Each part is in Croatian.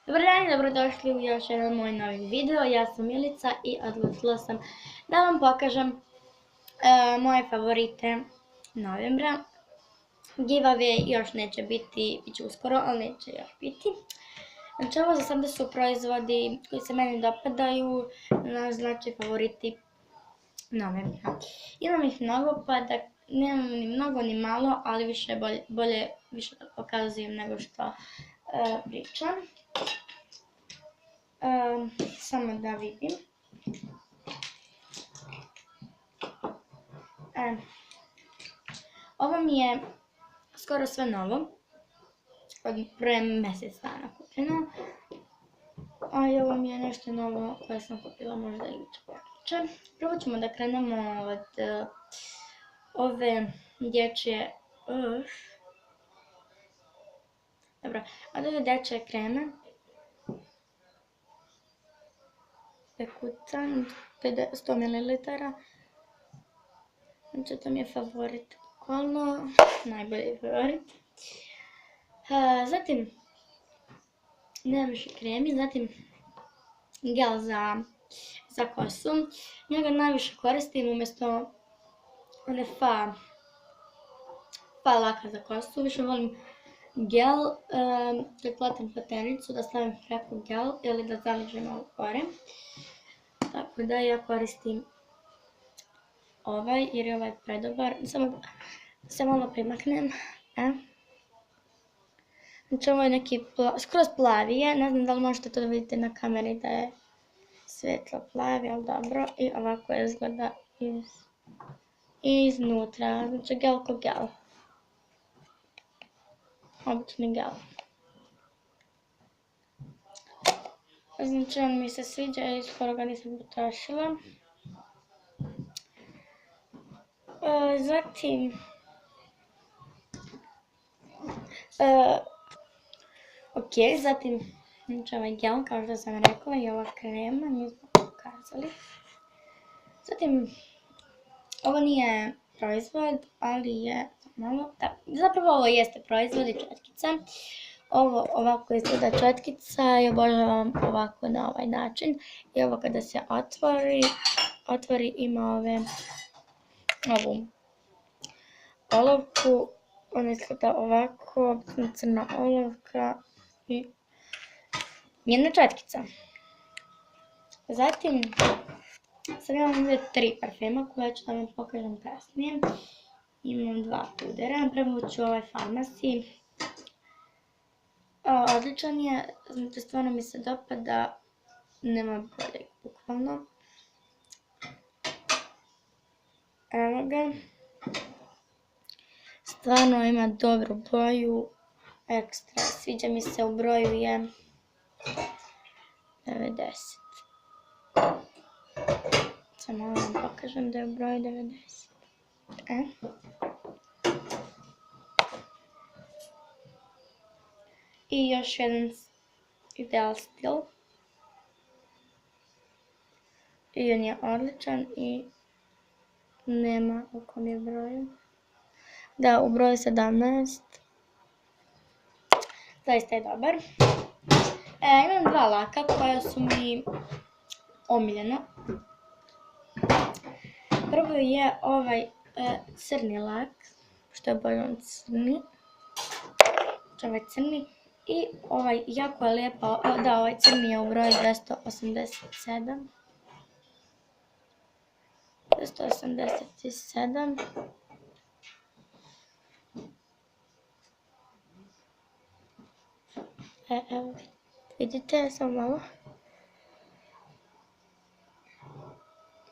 Dobar dan i dobrodošli u još jedan moj novi video. Ja sam Milica i odlučila sam da vam pokažem moje favorite novembra. Giveaway još neće biti, bit će uskoro, ali neće još biti. Znači ovo za sada su proizvodi koji se meni dopadaju, znači favoriti novembra. Imam ih mnogo, pa da nemam ni mnogo ni malo, ali bolje više da pokazujem nego što pričam. Samo da vidim. Ovo mi je skoro sve novo. Od prije mjesec dana kupljeno. A i ovo mi je nešto novo koje sam kupila možda jučer prekjučer. Prvo ćemo da krenemo od ove dječje... Dobro, od ove dječje kreme. Pekucan, 100 ml. Znači to mi je favorit, bukvalno najbolji favorit. Zatim najviše kremi, zatim gel za kosu. Njega najviše koristim umjesto one fa laka za kosu. Više volim gel, kad platim platenicu da stavim preko gel ili da zaližem malo gore. Tako da ja koristim ovaj jer je ovaj predobar. Samo da se malo primaknem. Znači ovo je neki skroz plavi je, ne znam da li možete to da vidite na kameri da je svetlo plavi, ali dobro. I ovako izgleda iznutra, znači gel ko gel. Obični gel. Znači on mi se sviđa i skoro ga nisam potrošila. Zatim zatim znači ovaj gel kao što sam rekla i ova krema, nismo pokazali. Zatim ovo nije proizvod, ali je malo, zapravo ovo jeste proizvod i četkica. Ovo ovako izgleda četkica i obožavam ovako na ovaj način. I ovo kada se otvori ima ovu olovku. Ona izgleda ovako, crna olovka i jedna četkica. Zatim sad imam ovdje 3 parfema koje ću da vam pokažem kasnije. Imam 2 pudera, prvo ću ovaj Farmacy. Odličan je, znači stvarno mi se dopada, nema boljeg bukvalno. Evo ga. Stvarno ima dobru boju, ekstra, sviđa mi se, u broju je 90. Samo vam pokažem da je u broju 90. I još jedan Ideal Stil. I on je odličan i nema u kom je broju. Da, u broju 17. Zaista je dobar. Imam 2 laka koja su mi omiljena. Prvo je ovaj crni lak, što je bojan crni. Ovaj crni. I ovaj jako je lijepo, da, ovaj crni je u broju 287. 287. Evo, vidite, samo malo.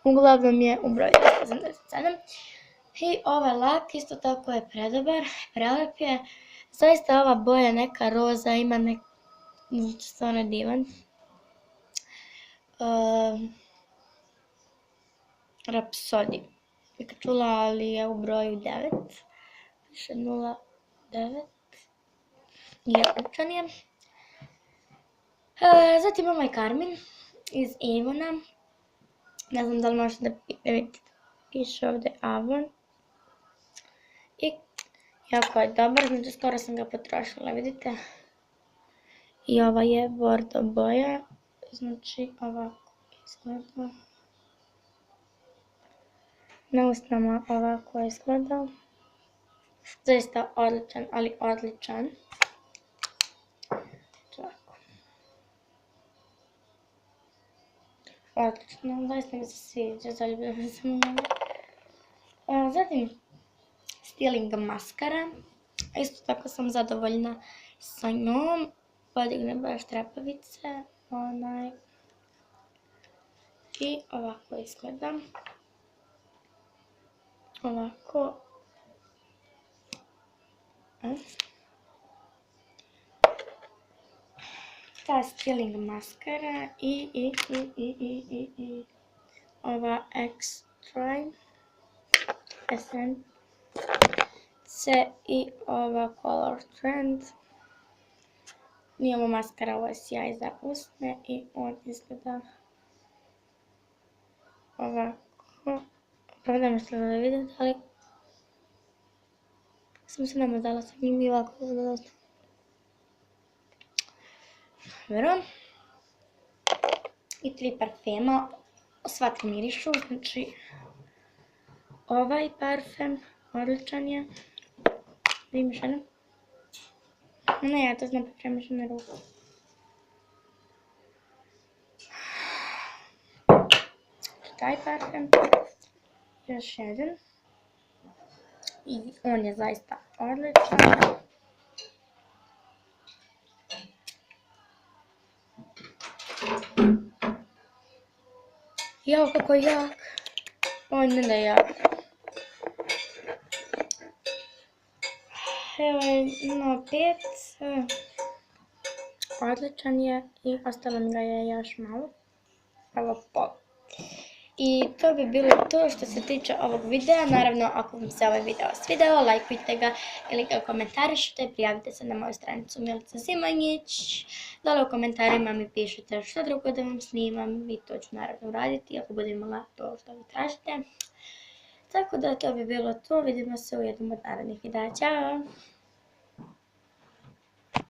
Uglavnom je u broju 287. I ovaj lak isto tako je predobar, prelep je. Zaista ova boja neka roza, ima stvarno je divan. Rhapsody. Neka čula, ali je u broju 9. Piše 09. I odličan je. Zatim ovaj Carmin iz Avona. Ne znam da li možete da vidite. Piše ovdje Avon. I jako je dobar, znači skoro sam ga potrošila, vidite. I ova je bordo boja, znači ovako izgleda. Na usnama ovako izgleda. Zaista odličan, ali odličan. Tako. Odlično, zaista mi se sviđa, zaljubila sam u njega. Zatim, Styling maskara. Isto tako sam zadovoljna sa njom. Podigne baš trepavice. I ovako izgleda. Ovako. Ta Styling maskara i ova Extra Essence i ova Color Trend. Nije ovo maskara, ovo je sjaj za usne i on izgleda ovako. Prvo da mislim da vidite, ali sam se namazala sa njim i ovako izgleda. Dobro. I 3 parfema, sva 3 mirišu, znači ovaj parfem odličan je. Da imaš jedno? Ne, ja to znam pripremiš na ruku. Taj parfem, još jedan. I on je zaista odličan. Jao, kako je jak. On ne da je jak. Evo je 0,5. Odličan je i ostalo mi ga je još malo. Evo pol. I to bi bilo to što se tiče ovog videa. Naravno, ako vam se ovaj video svideo, lajkujte ga ili ga komentarišite. Prijavite se na moju stranicu Milica Zimonjić. Dole u komentarima mi pišite što drugo da vam snimam i to ću naravno uraditi ako budem imala to što vi tražite. Tako da to bi bilo to. Vidimo se u jednom od narednih videa. Ćao!